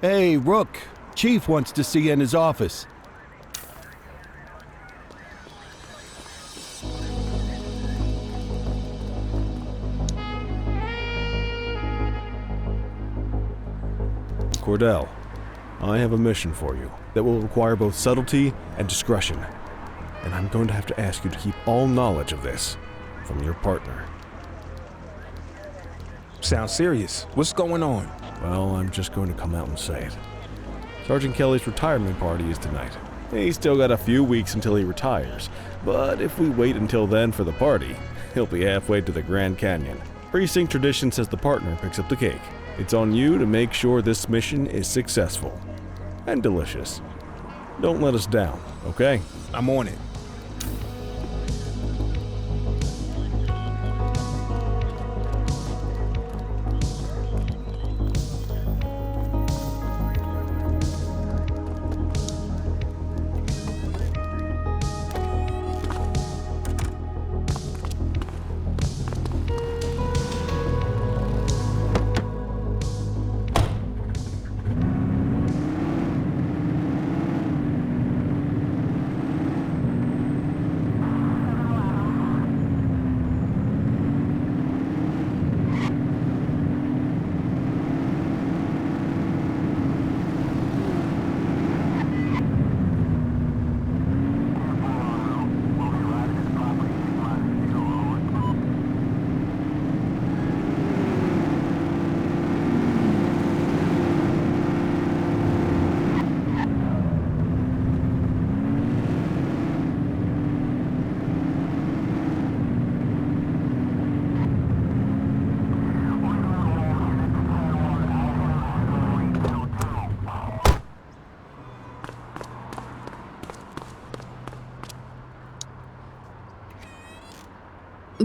Hey, Rook. Chief wants to see you in his office. Cordell, I have a mission for you that will require both subtlety and discretion, and I'm going to have to ask you to keep all knowledge of this from your partner. Sounds serious. What's going on? Well, I'm just going to come out and say it. Sergeant Kelly's retirement party is tonight. He's still got a few weeks until he retires, but if we wait until then for the party, he'll be halfway to the Grand Canyon. Precinct tradition says the partner picks up the cake. It's on you to make sure this mission is successful and delicious. Don't let us down, okay? I'm on it.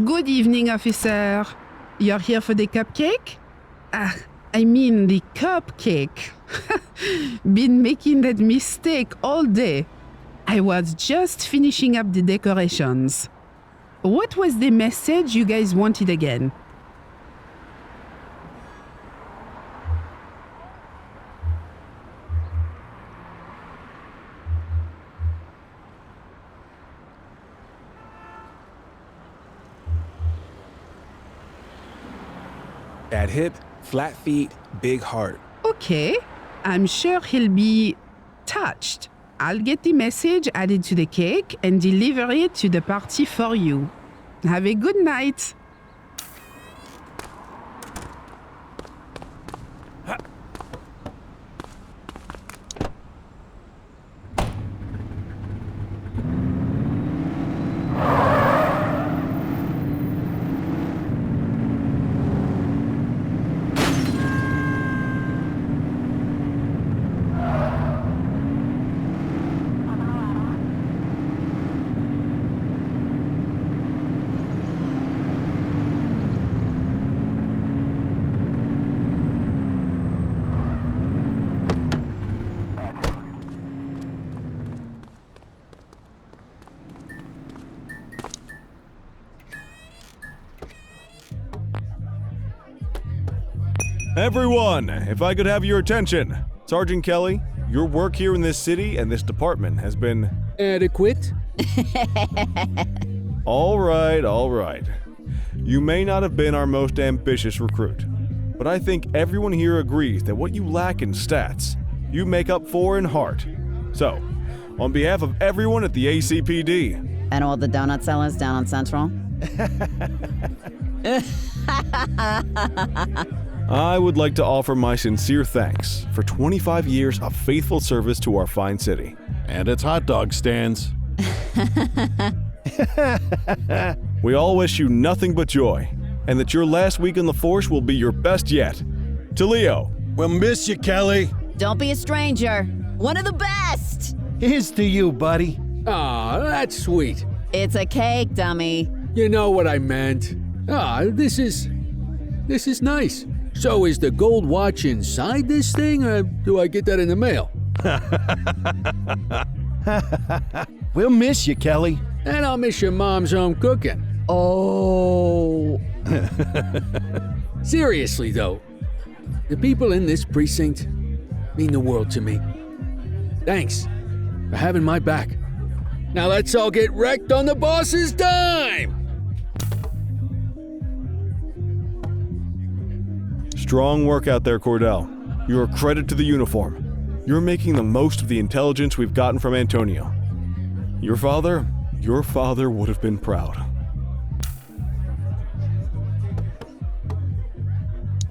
Good evening, officer. You're here for the cupcake? I mean the cupcake. Been making that mistake all day. I was just finishing up the decorations. What was the message you guys wanted again? Bad hip, flat feet, big heart. Okay, I'm sure he'll be touched. I'll get the message added to the cake and deliver it to the party for you. Have a good night. Everyone, if I could have your attention. Sergeant Kelly, your work here in this city and this department has been... Adequate? All right. You may not have been our most ambitious recruit, but I think everyone here agrees that what you lack in stats, you make up for in heart. So, on behalf of everyone at the ACPD... And all the donut sellers down on Central? I would like to offer my sincere thanks for 25 years of faithful service to our fine city. And its hot dog stands. We all wish you nothing but joy, and that your last week on the force will be your best yet. To Leo. We'll miss you, Kelly. Don't be a stranger. One of the best! Here's to you, buddy. Aw, that's sweet. It's a cake, dummy. You know what I meant. This is nice. So is the gold watch inside this thing, or do I get that in the mail? We'll miss you, Kelly. And I'll miss your mom's home cooking. Oh. Seriously, though, the people in this precinct, mean the world to me. Thanks for having my back. Now let's all get wrecked on the boss's dime! Strong work out there, Cordell. You're a credit to the uniform. You're making the most of the intelligence we've gotten from Antonio. Your father would have been proud.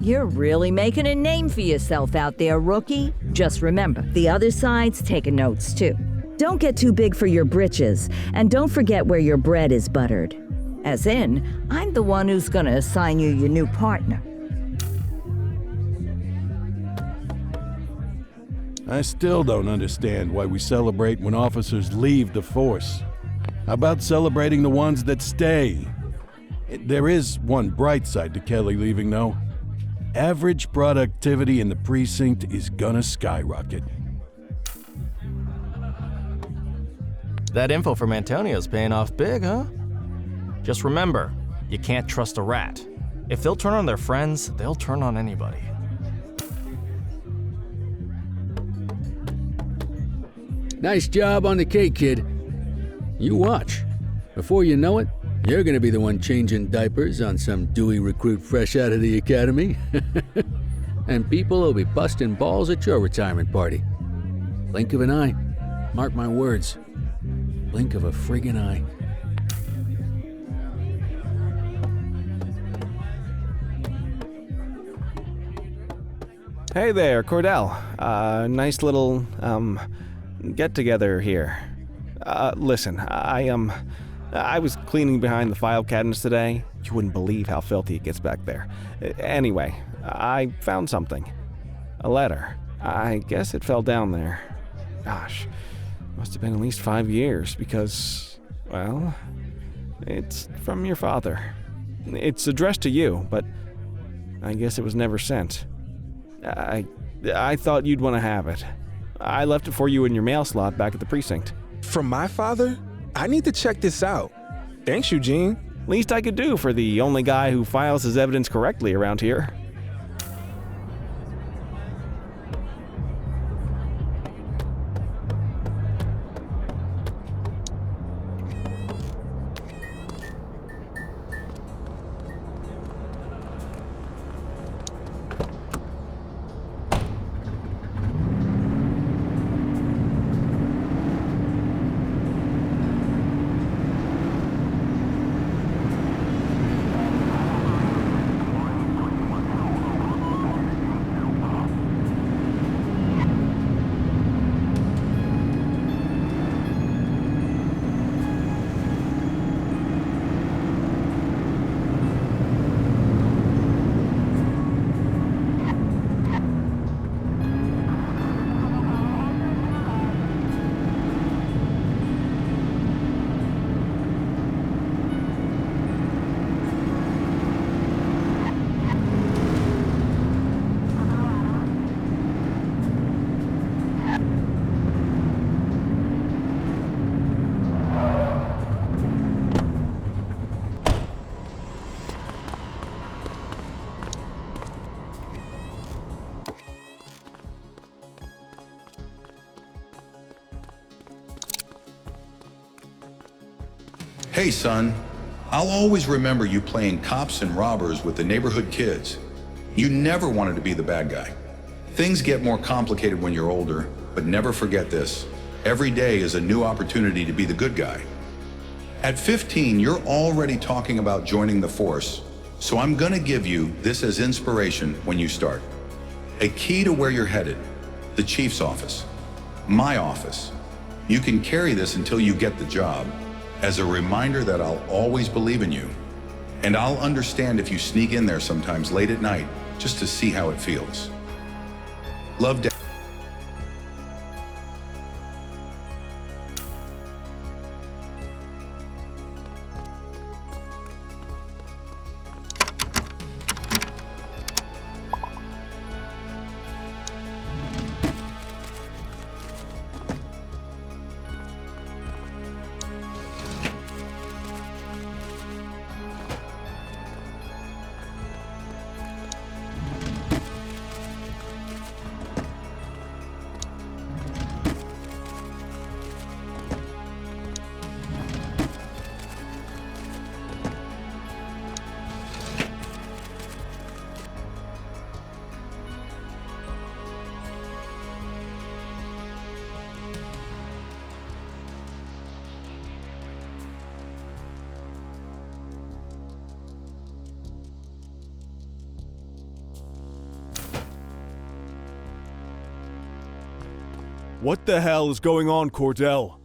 You're really making a name for yourself out there, rookie. Just remember, the other side's taking notes too. Don't get too big for your britches, and don't forget where your bread is buttered. As in, I'm the one who's gonna assign you your new partner. I still don't understand why we celebrate when officers leave the force. How about celebrating the ones that stay? There is one bright side to Kelly leaving, though. Average productivity in the precinct is gonna skyrocket. That info from Antonio's paying off big, huh? Just remember, you can't trust a rat. If they'll turn on their friends, they'll turn on anybody. Nice job on the cake, kid. You watch. Before you know it, you're gonna be the one changing diapers on some dewy recruit fresh out of the academy. And people will be busting balls at your retirement party. Blink of an eye. Mark my words. Blink of a friggin' eye. Hey there, Cordell. Nice little, get-together here. Listen, I was cleaning behind the file cabinets today. You wouldn't believe how filthy it gets back there. Anyway, I found something. A letter. I guess it fell down there. Gosh, must have been at least 5 years because, well, it's from your father. It's addressed to you, but I guess it was never sent. I thought you'd want to have it. I left it for you in your mail slot back at the precinct. From my father? I need to check this out. Thanks, Eugene. Least I could do for the only guy who files his evidence correctly around here. Hey, son, I'll always remember you playing cops and robbers with the neighborhood kids. You never wanted to be the bad guy. Things get more complicated when you're older, but never forget this. Every day is a new opportunity to be the good guy. At 15, you're already talking about joining the force, so I'm gonna give you this as inspiration when you start. A key to where you're headed, the chief's office, my office. You can carry this until you get the job, as a reminder that I'll always believe in you. And I'll understand if you sneak in there sometimes late at night, just to see how it feels. Love, Dad. What the hell is going on, Cordell?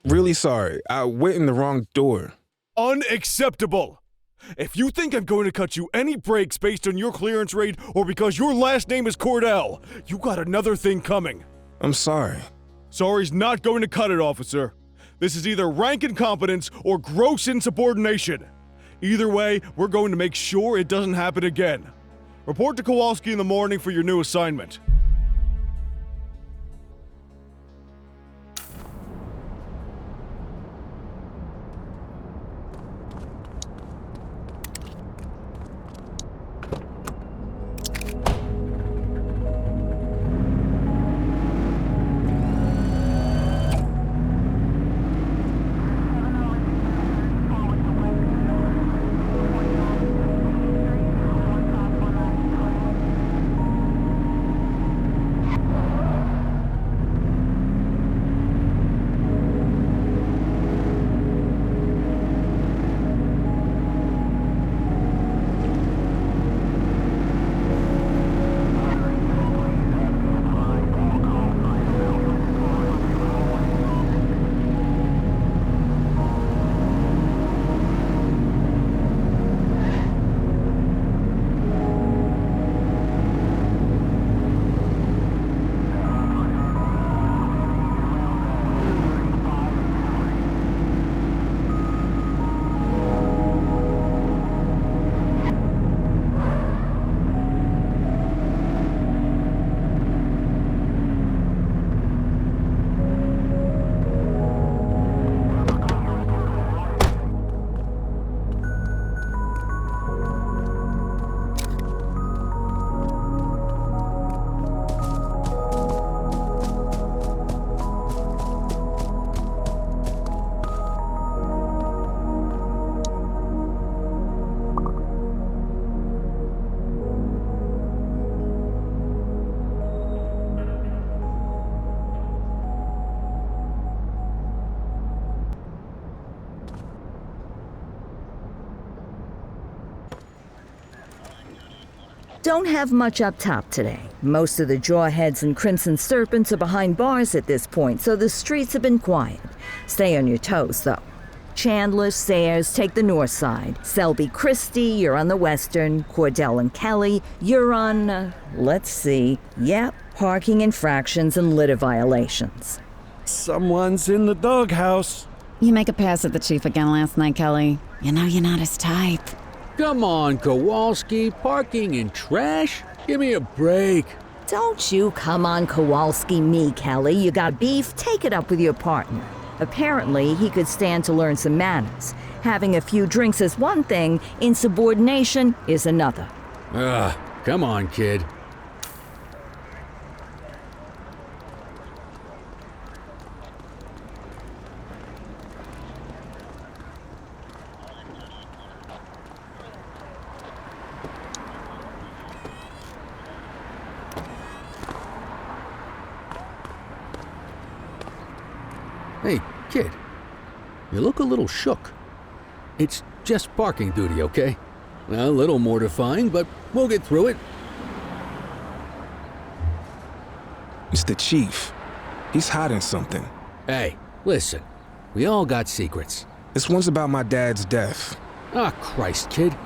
Really sorry. I went in the wrong door. Unacceptable! If you think I'm going to cut you any breaks based on your clearance rate or because your last name is Cordell, you got another thing coming. I'm sorry. Sorry's not going to cut it, officer. This is either rank incompetence or gross insubordination. Either way, we're going to make sure it doesn't happen again. Report to Kowalski in the morning for your new assignment. Don't have much up top today. Most of the Jawheads and Crimson Serpents are behind bars at this point, so the streets have been quiet. Stay on your toes, though. Chandler, Sayers take the north side. Selby Christie, you're on the western. Cordell and Kelly, you're on, let's see. Yep, parking infractions and litter violations. Someone's in the doghouse. You make a pass at the chief again last night, Kelly. You know you're not his type. Come on, Kowalski. Parking in trash? Give me a break. Don't you come on Kowalski me, Kelly. You got beef? Take it up with your partner. Apparently, he could stand to learn some manners. Having a few drinks is one thing, insubordination is another. Come on, kid. Hey, kid. You look a little shook. It's just parking duty, okay? A little mortifying, but we'll get through it. It's the chief. He's hiding something. Hey, listen. We all got secrets. This one's about my dad's death. Ah, Christ, kid.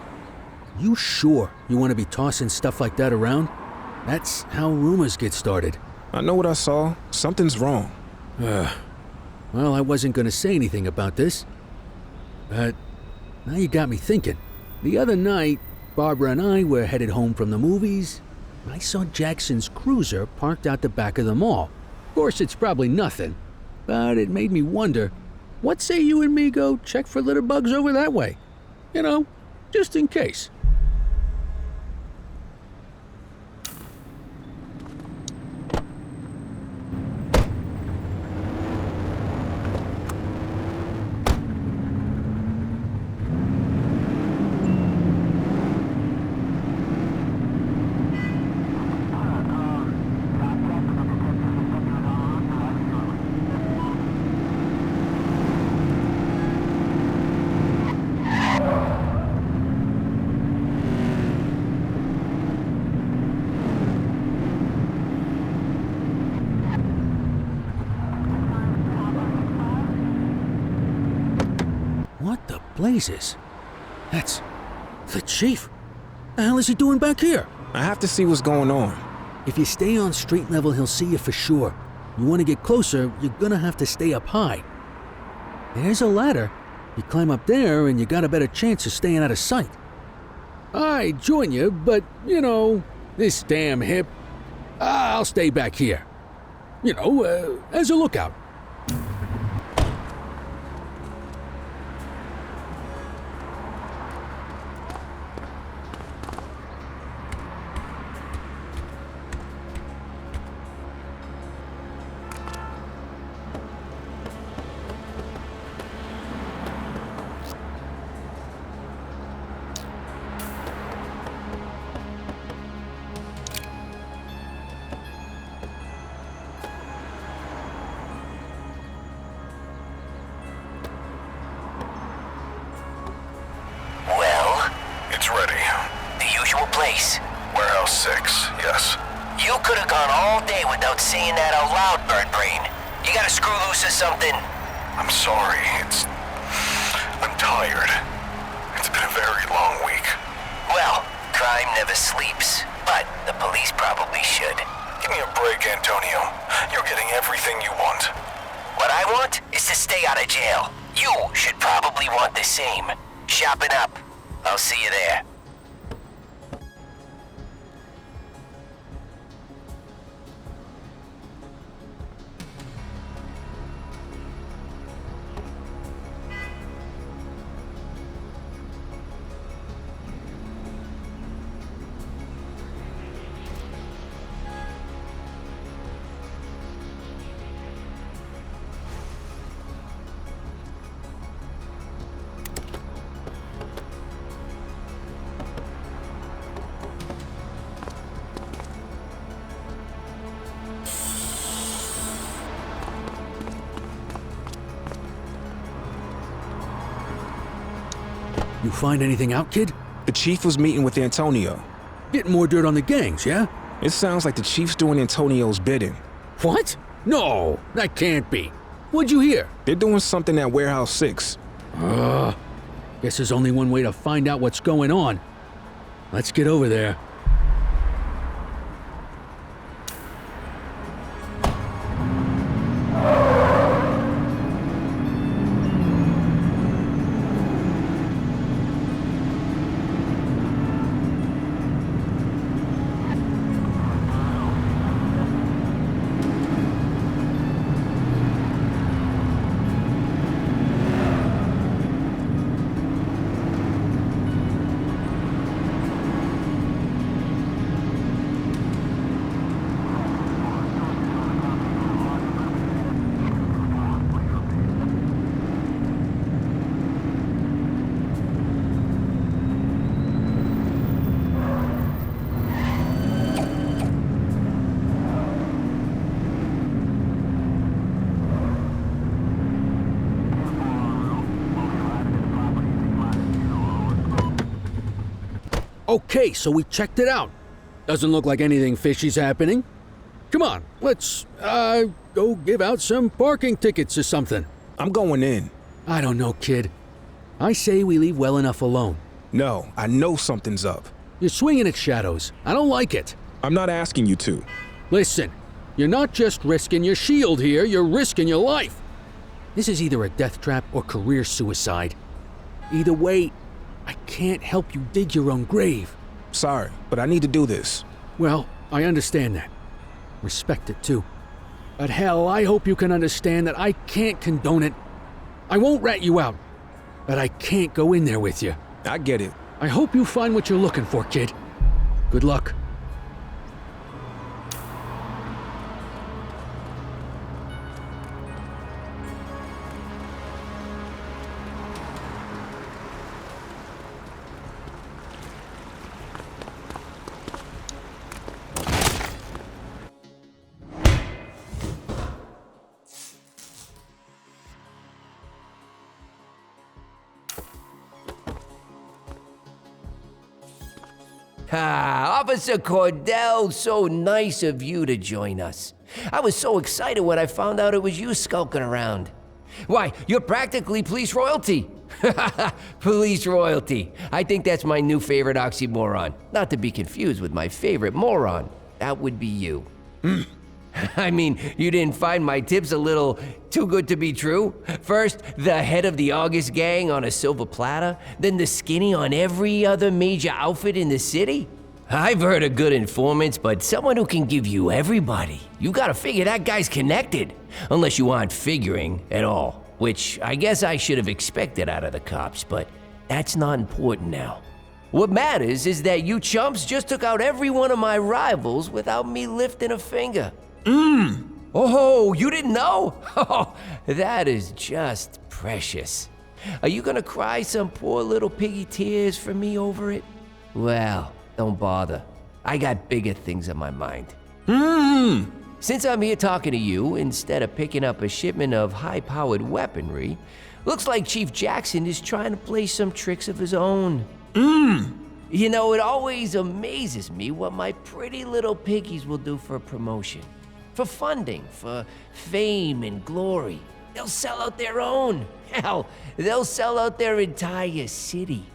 You sure you want to be tossing stuff like that around? That's how rumors get started. I know what I saw. Something's wrong. Well, I wasn't going to say anything about this. But now you got me thinking. The other night, Barbara and I were headed home from the movies. I saw Jackson's cruiser parked out the back of the mall. Of course, it's probably nothing. But it made me wonder, what say you and me go check for litter bugs over that way? You know, just in case. blazes? That's the chief. The hell is he doing back here? I have to see what's going on. If you stay on street level, he'll see you for sure. You want to get closer, you're gonna have to stay up high. There's a ladder. You climb up there and you got a better chance of staying out of sight. I'd join you, but, you know, this damn hip. I'll stay back here. You know, as a lookout. Warehouse 6, yes. You could have gone all day without saying that out loud, Birdbrain. You gotta screw loose or something. I'm sorry, I'm tired. It's been a very long week. Well, crime never sleeps, but the police probably should. Give me a break, Antonio. You're getting everything you want. What I want is to stay out of jail. You should probably want the same. Shopping up. I'll see you there. You find anything out, kid? The chief was meeting with Antonio. Getting more dirt on the gangs, yeah? It sounds like the chief's doing Antonio's bidding. What? No, that can't be. What'd you hear? They're doing something at Warehouse 6. Guess there's only one way to find out what's going on. Let's get over there. Okay, so we checked it out. Doesn't look like anything fishy's happening. Come on, let's, go give out some parking tickets or something. I'm going in. I don't know, kid. I say we leave well enough alone. No, I know something's up. You're swinging at shadows. I don't like it. I'm not asking you to. Listen, you're not just risking your shield here, you're risking your life. This is either a death trap or career suicide. Either way, I can't help you dig your own grave. Sorry, but I need to do this. Well, I understand that. Respect it too. But hell, I hope you can understand that I can't condone it. I won't rat you out, but I can't go in there with you. I get it. I hope you find what you're looking for, kid. Good luck. Ah, Officer Cordell, so nice of you to join us. I was so excited when I found out it was you skulking around. Why, you're practically police royalty. Police royalty. I think that's my new favorite oxymoron. Not to be confused with my favorite moron. That would be you. I mean, you didn't find my tips a little too good to be true? First, the head of the August gang on a silver platter, then the skinny on every other major outfit in the city? I've heard of good informants, but someone who can give you everybody. You gotta figure that guy's connected. Unless you aren't figuring at all, which I guess I should have expected out of the cops, but that's not important now. What matters is that you chumps just took out every one of my rivals without me lifting a finger. Oh, you didn't know? Oh, that is just precious. Are you gonna cry some poor little piggy tears for me over it? Well, don't bother. I got bigger things on my mind. Since I'm here talking to you, instead of picking up a shipment of high-powered weaponry, looks like Chief Jackson is trying to play some tricks of his own. You know, it always amazes me what my pretty little piggies will do for a promotion. For funding, for fame and glory. They'll sell out their own. Hell, they'll sell out their entire city.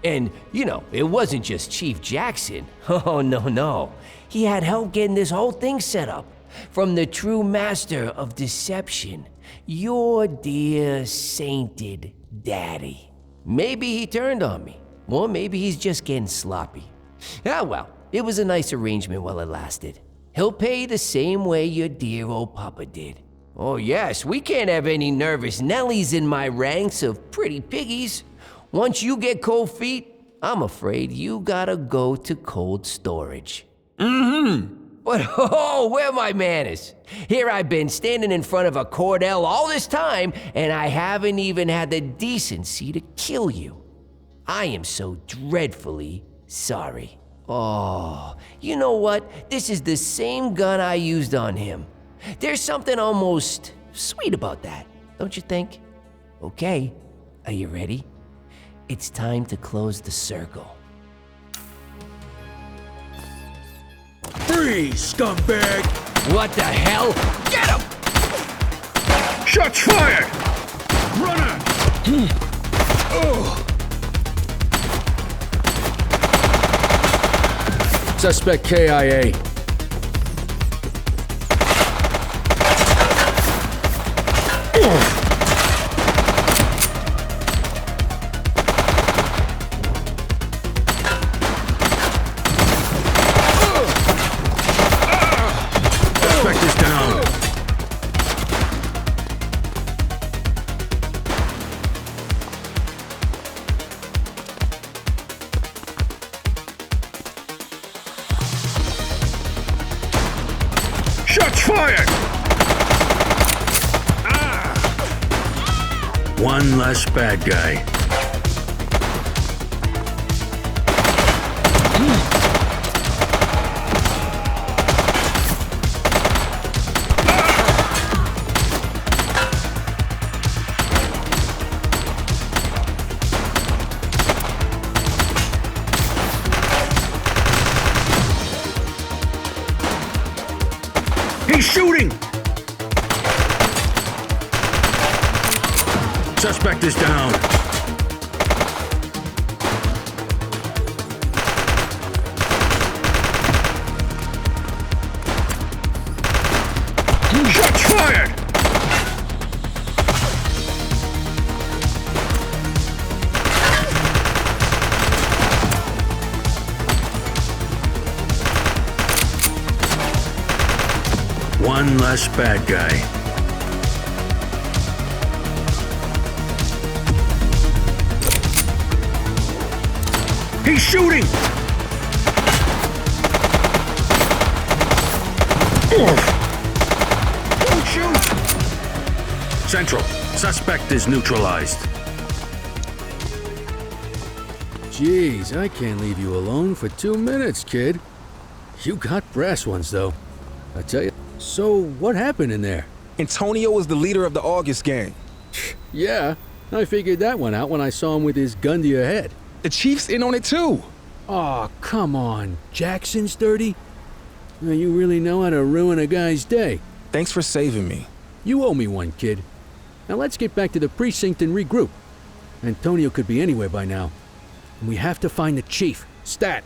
And, you know, it wasn't just Chief Jackson. Oh, no. He had help getting this whole thing set up. From the true master of deception, your dear sainted daddy. Maybe he turned on me. Or maybe he's just getting sloppy. Ah, well, it was a nice arrangement while it lasted. He'll pay the same way your dear old papa did. Oh yes, we can't have any nervous Nellies in my ranks of pretty piggies. Once you get cold feet, I'm afraid you gotta go to cold storage. But oh, where are my manners? Here I've been standing in front of a Cordell all this time, and I haven't even had the decency to kill you. I am so dreadfully sorry. Oh, you know what? This is the same gun I used on him. There's something almost sweet about that, don't you think? Okay, are you ready? It's time to close the circle. Freeze, scumbag! What the hell? Get him! Shots fired! Runner! Oh! Suspect KIA. Suspect is down. Shots fired! One less bad guy. He's shooting! Suspect is down. Shots fired! One less bad guy. He's shooting! Don't shoot! Central, suspect is neutralized. Jeez, I can't leave you alone for 2 minutes, kid. You got brass ones, though. I tell you. So, what happened in there? Antonio was the leader of the August gang. Yeah, I figured that one out when I saw him with his gun to your head. The chief's in on it too. Aw, come on. Jackson's dirty? Now, you really know how to ruin a guy's day. Thanks for saving me. You owe me one, kid. Now let's get back to the precinct and regroup. Antonio could be anywhere by now. And we have to find the chief. Stat!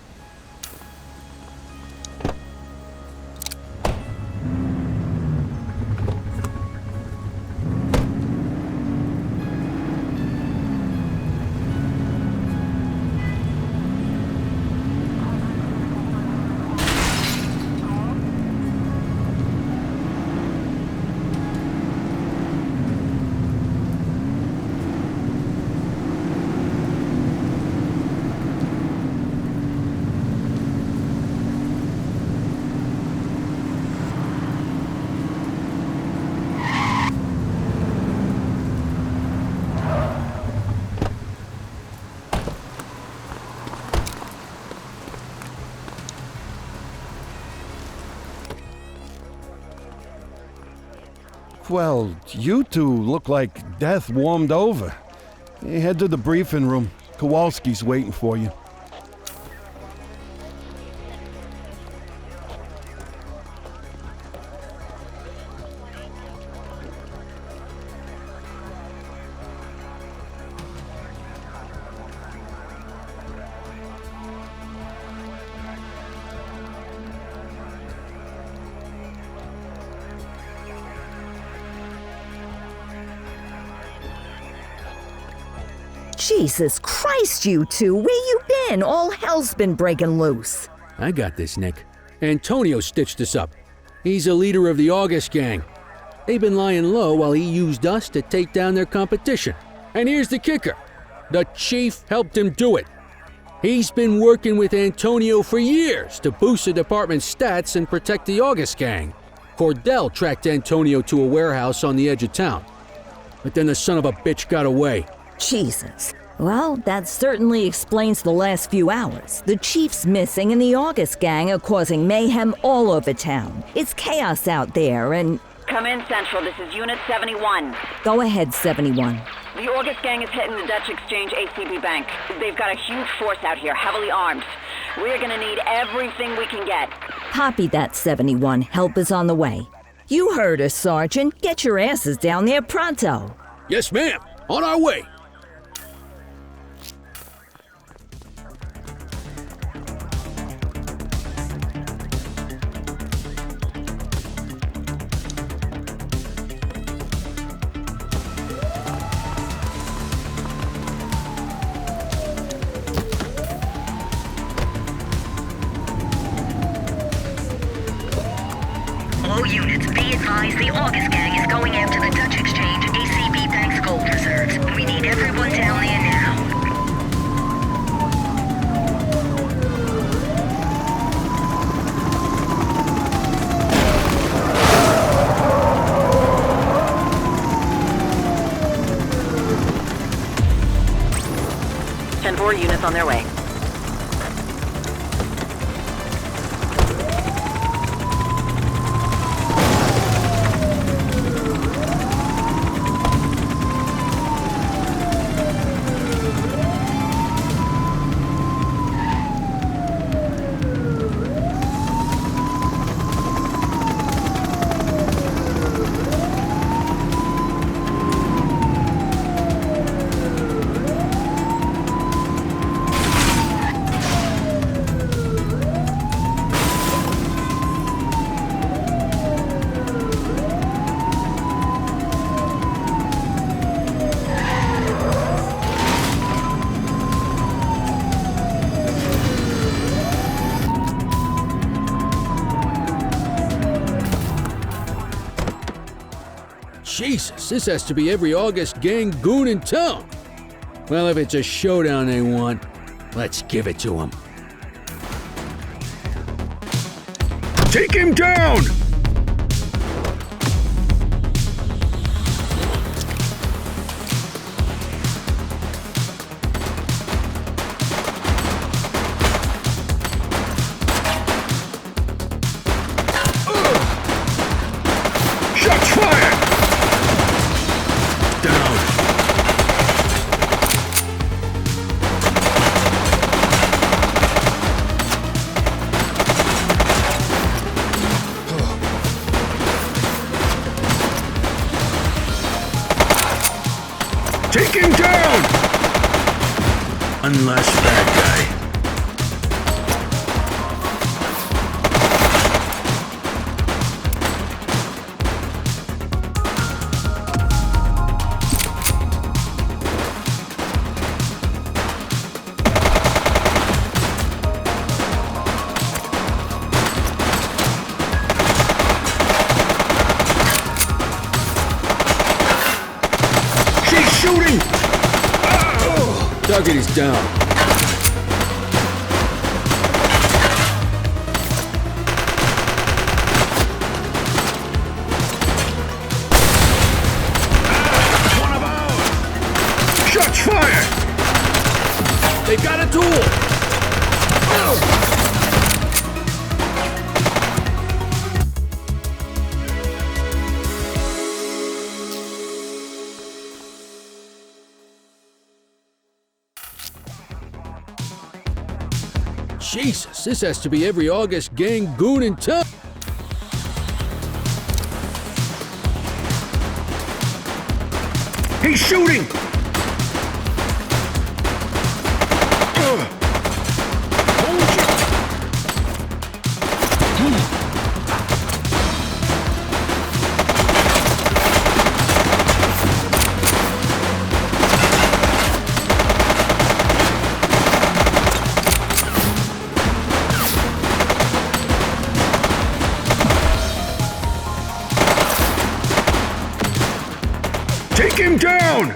Well, you two look like death warmed over. Head to the briefing room. Kowalski's waiting for you. Jesus Christ, you two, where you been? All hell's been breaking loose. I got this, Nick. Antonio stitched us up. He's a leader of the August gang. They've been lying low while he used us to take down their competition. And here's the kicker. The chief helped him do it. He's been working with Antonio for years to boost the department's stats and protect the August gang. Cordell tracked Antonio to a warehouse on the edge of town. But then the son of a bitch got away. Jesus. Well, that certainly explains the last few hours. The chief's missing and the August gang are causing mayhem all over town. It's chaos out there and... Come in, Central. This is Unit 71. Go ahead, 71. The August gang is hitting the Dutch Exchange ACB Bank. They've got a huge force out here, heavily armed. We're gonna need everything we can get. Copy that, 71. Help is on the way. You heard us, Sergeant. Get your asses down there pronto. Yes, ma'am. On our way. All units, be advised the August gang is going after the Dutch Exchange ACB Bank's gold reserves. We need everyone down there now. Four units on their way. Jesus, this has to be every August gang goon in town. Well, if it's a showdown they want, let's give it to them. Take him down! Shots fired! Down. Take him down! One less bad guy. Shooting! Target is down. One of ours! Shots fired! They've got a tool! Jesus, this has to be every August gang goon in town. He's shooting! Take him down!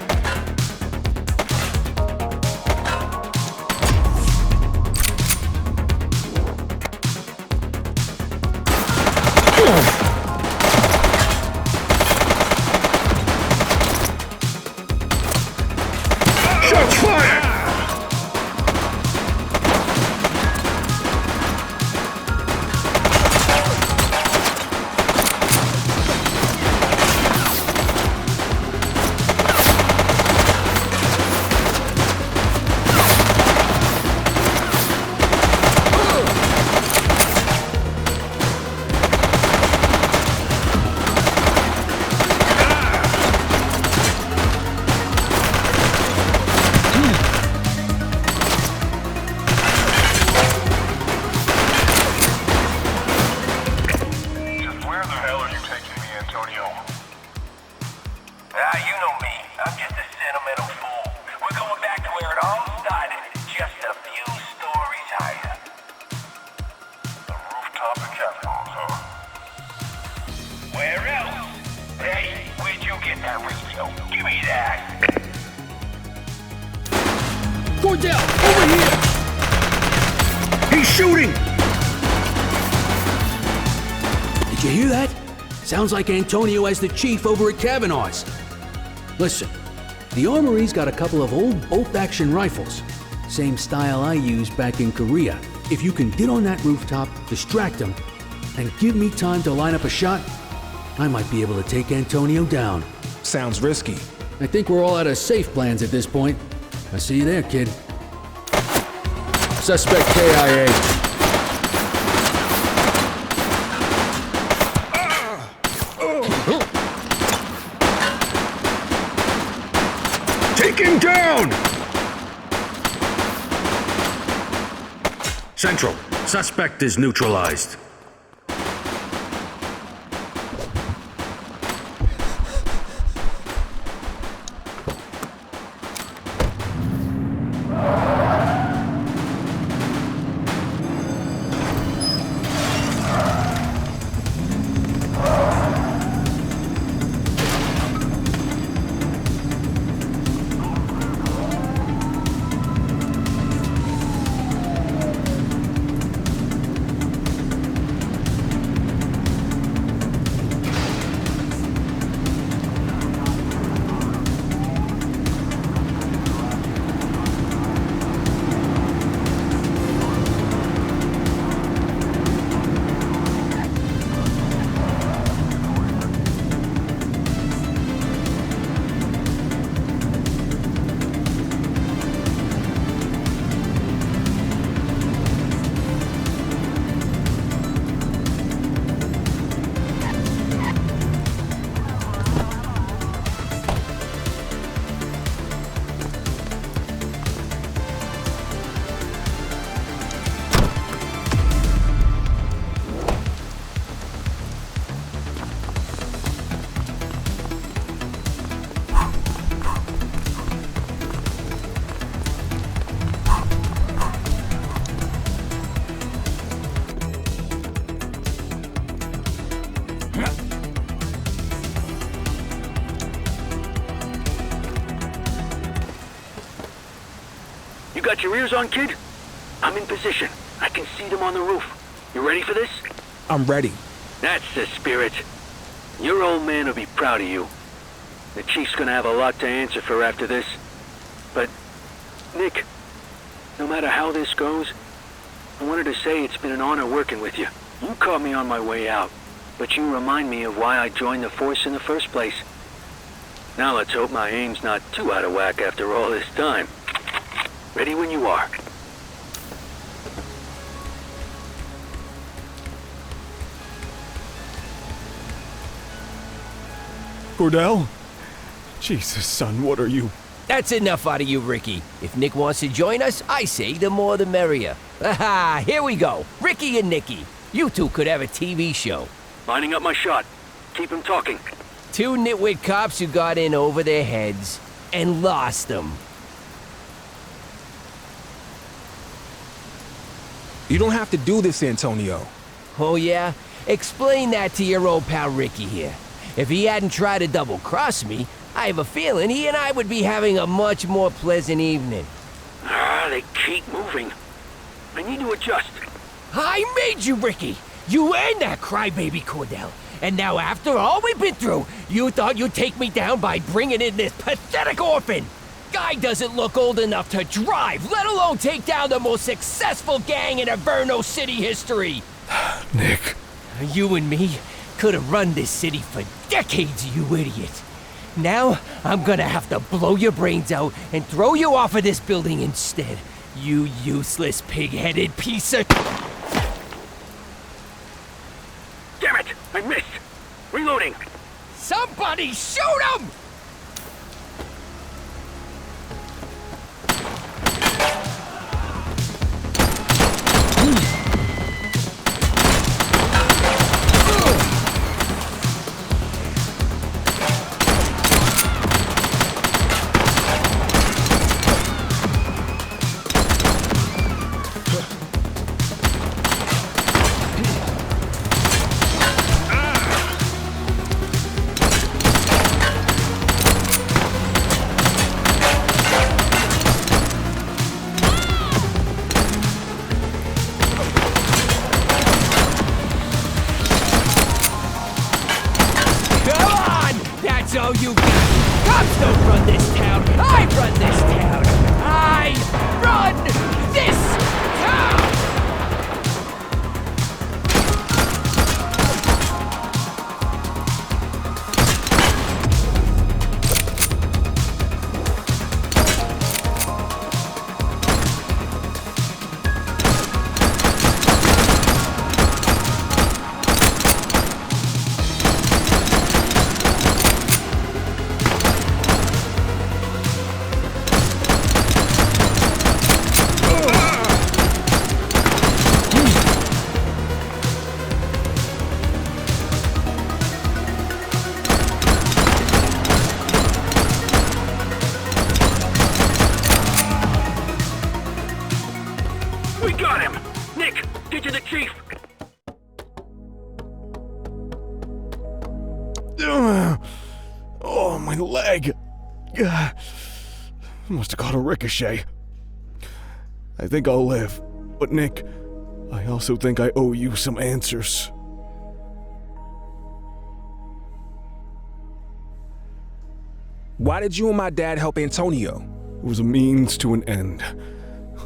Shots fired! Cordell, over here! He's shooting! Did you hear that? Sounds like Antonio as the chief over at Kavanaugh's. Listen, the armory's got a couple of old bolt-action rifles. Same style I used back in Korea. If you can get on that rooftop, distract them, and give me time to line up a shot, I might be able to take Antonio down. Sounds risky. I think we're all out of safe plans at this point. I see you there, kid. Suspect KIA. Take him down! Central, suspect is neutralized. got your ears on, kid? I'm in position. I can see them on the roof. You ready for this? I'm ready. That's the spirit. Your old man will be proud of you. The chief's gonna have a lot to answer for after this. But, Nick, no matter how this goes, I wanted to say it's been an honor working with you. You caught me on my way out, but you remind me of why I joined the force in the first place. Now let's hope my aim's not too out of whack after all this time. Ready when you are. Cordell? Jesus, son, what are you? That's enough out of you, Ricky. If Nick wants to join us, I say the more the merrier. Aha, here we go. Ricky and Nicky. You two could have a TV show. Lining up my shot. Keep him talking. Two nitwit cops who got in over their heads and lost them. You don't have to do this, Antonio. Oh, yeah? Explain that to your old pal Ricky here. If he hadn't tried to double-cross me, I have a feeling he and I would be having a much more pleasant evening. They keep moving. I need to adjust. I made you, Ricky! You and that crybaby Cordell. And now after all we've been through, you thought you'd take me down by bringing in this pathetic orphan! Guy doesn't look old enough to drive, let alone take down the most successful gang in Inferno City history! Nick. You and me could have run this city for decades, you idiot. Now, I'm gonna have to blow your brains out and throw you off of this building instead. You useless pig-headed piece of... Damn it! I missed! Reloading! Somebody shoot him! So you cops don't run this town. I run this town. I run this town. We got him! Nick, get to the chief! Oh, my leg. Must have caught a ricochet. I think I'll live. But Nick, I also think I owe you some answers. Why did you and my dad help Antonio? It was a means to an end.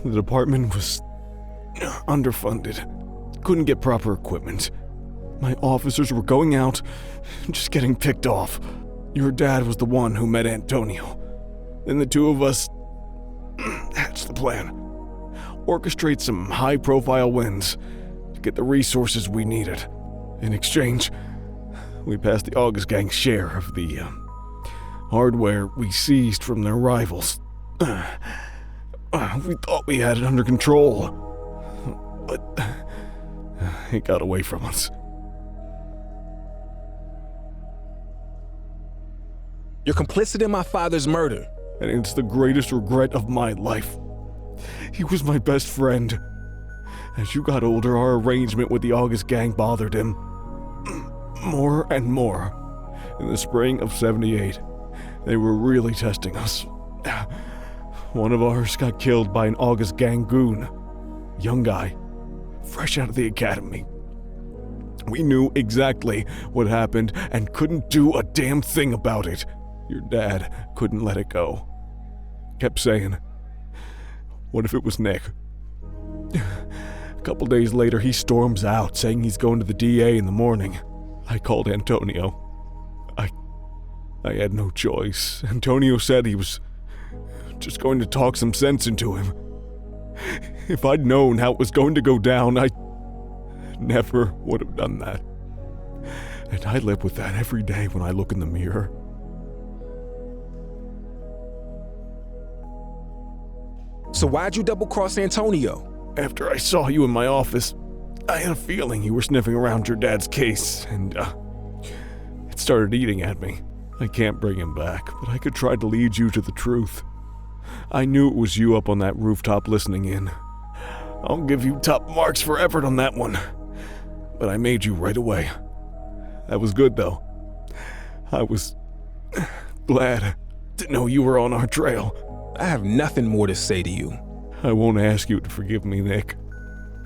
The department was underfunded. Couldn't get proper equipment. My officers were going out, just getting picked off. Your dad was the one who met Antonio. Then the two of us hatched the plan. Orchestrate some high-profile wins to get the resources we needed. In exchange, we passed the August Gang's share of the hardware we seized from their rivals. We thought we had it under control, but it got away from us. You're complicit in my father's murder. And it's the greatest regret of my life. He was my best friend. As you got older, our arrangement with the August Gang bothered him. More and more. In the spring of '78, they were really testing us. One of ours got killed by an August gang goon. Young guy, fresh out of the academy. We knew exactly what happened and couldn't do a damn thing about it. Your dad couldn't let it go. Kept saying, what if it was Nick? A couple days later, he storms out, saying he's going to the DA in the morning. I called Antonio. I had no choice. Antonio said he was just going to talk some sense into him. If I'd known how it was going to go down, I never would have done that. And I live with that every day when I look in the mirror. So why'd you double-cross Antonio? After I saw you in my office, I had a feeling you were sniffing around your dad's case, and it started eating at me. I can't bring him back, but I could try to lead you to the truth. I knew it was you up on that rooftop listening in. I'll give you top marks for effort on that one. But I made you right away. That was good, though. I was glad to know you were on our trail. I have nothing more to say to you. I won't ask you to forgive me, Nick.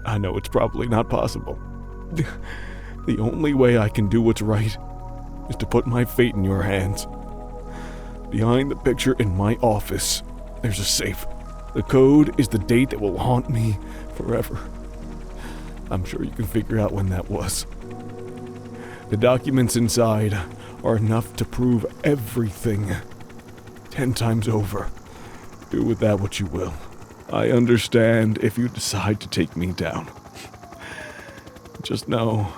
I know it's probably not possible. The only way I can do what's right is to put my fate in your hands. Behind the picture in my office, there's a safe. The code is the date that will haunt me forever. I'm sure you can figure out when that was. The documents inside are enough to prove everything 10 times over. Do with that what you will. I understand if you decide to take me down. Just know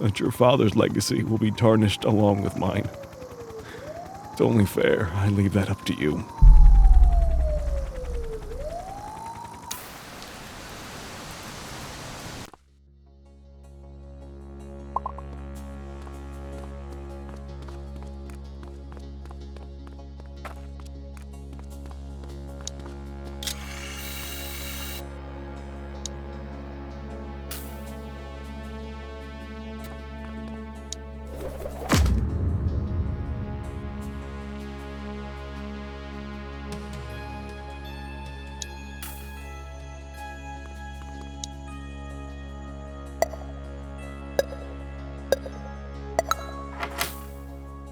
that your father's legacy will be tarnished along with mine. It's only fair I leave that up to you.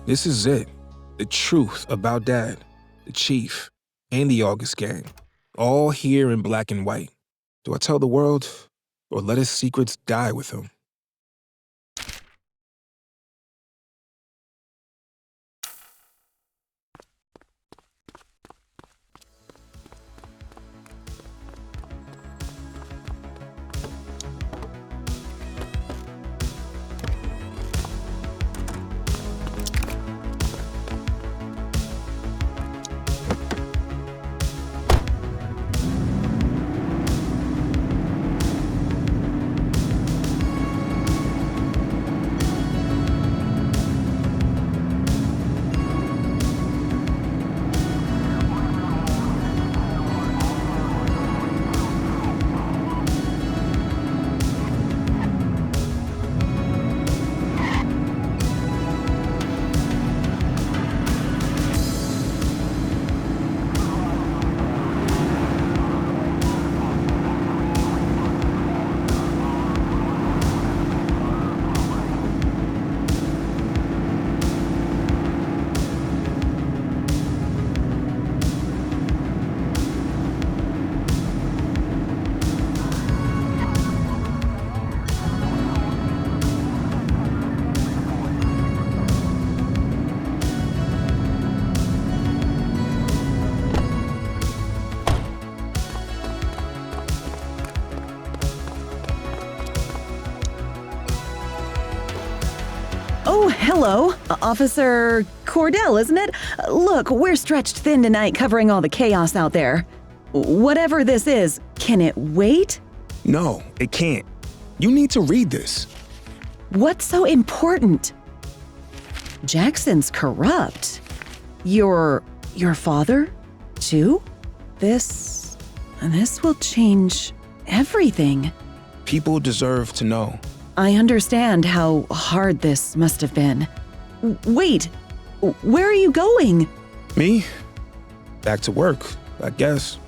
This is it. The truth about Dad, the Chief, and the August gang. All here in black and white. Do I tell the world, or let his secrets die with him? Oh, hello. Officer Cordell, isn't it? Look, we're stretched thin tonight covering all the chaos out there. Whatever this is, can it wait? No, it can't. You need to read this. What's so important? Jackson's corrupt. Your father, too? This will change everything. People deserve to know. I understand how hard this must have been. Wait, where are you going? Me? Back to work. I guess.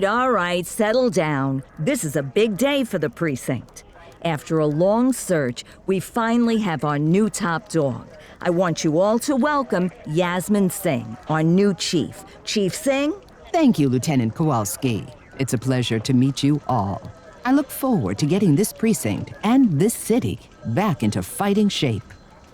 All right, settle down. This is a big day for the precinct. After a long search, we finally have our new top dog. I want you all to welcome Yasmin Singh, our new chief. Chief Singh? Thank you, Lieutenant Kowalski. It's a pleasure to meet you all. I look forward to getting this precinct and this city back into fighting shape.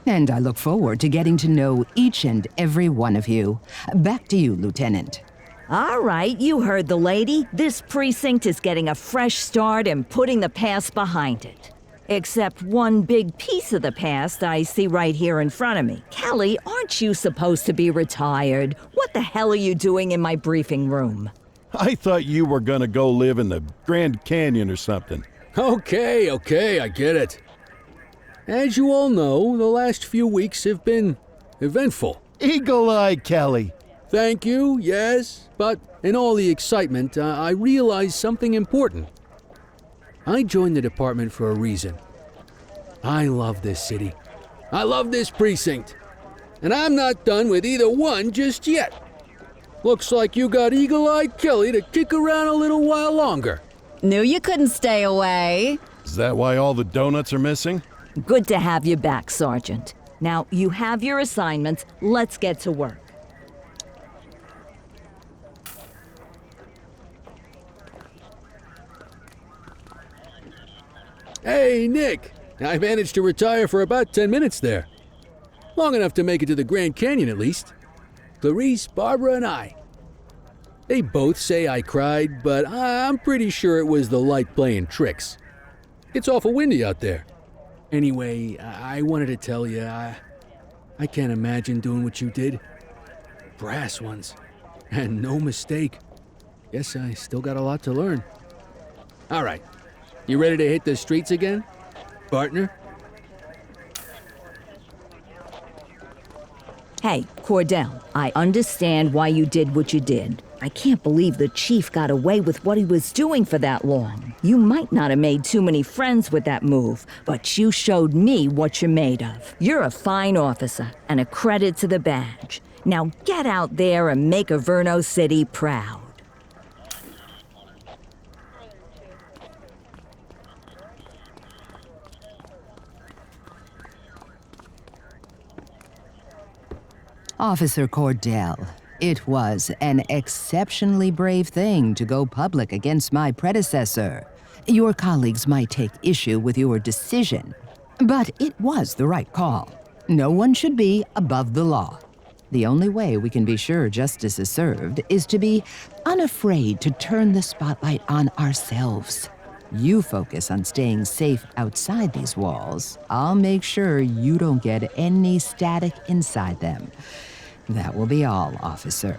And I look forward to getting to know each and every one of you. Back to you, Lieutenant. All right, you heard the lady. This precinct is getting a fresh start and putting the past behind it. Except one big piece of the past I see right here in front of me. Kelly, aren't you supposed to be retired? What the hell are you doing in my briefing room? I thought you were gonna go live in the Grand Canyon or something. Okay, I get it. As you all know, the last few weeks have been eventful. Eagle Eye, Kelly. Thank you, yes, but in all the excitement, I realized something important. I joined the department for a reason. I love this city. I love this precinct. And I'm not done with either one just yet. Looks like you got Eagle Eye Kelly to kick around a little while longer. Knew you couldn't stay away. Is that why all the donuts are missing? Good to have you back, Sergeant. Now, you have your assignments. Let's get to work. Hey, Nick. I managed to retire for about 10 minutes there. Long enough to make it to the Grand Canyon, at least. Clarice, Barbara, and I. They both say I cried, but I'm pretty sure it was the light playing tricks. It's awful windy out there. Anyway, I wanted to tell you, I can't imagine doing what you did. Brass ones. And no mistake. Guess I still got a lot to learn. All right. You ready to hit the streets again, partner? Hey, Cordell, I understand why you did what you did. I can't believe the chief got away with what he was doing for that long. You might not have made too many friends with that move, but you showed me what you're made of. You're a fine officer and a credit to the badge. Now get out there and make Averno City proud. Officer Cordell, it was an exceptionally brave thing to go public against my predecessor. Your colleagues might take issue with your decision, but it was the right call. No one should be above the law. The only way we can be sure justice is served is to be unafraid to turn the spotlight on ourselves. You focus on staying safe outside these walls. I'll make sure you don't get any static inside them. That will be all, officer.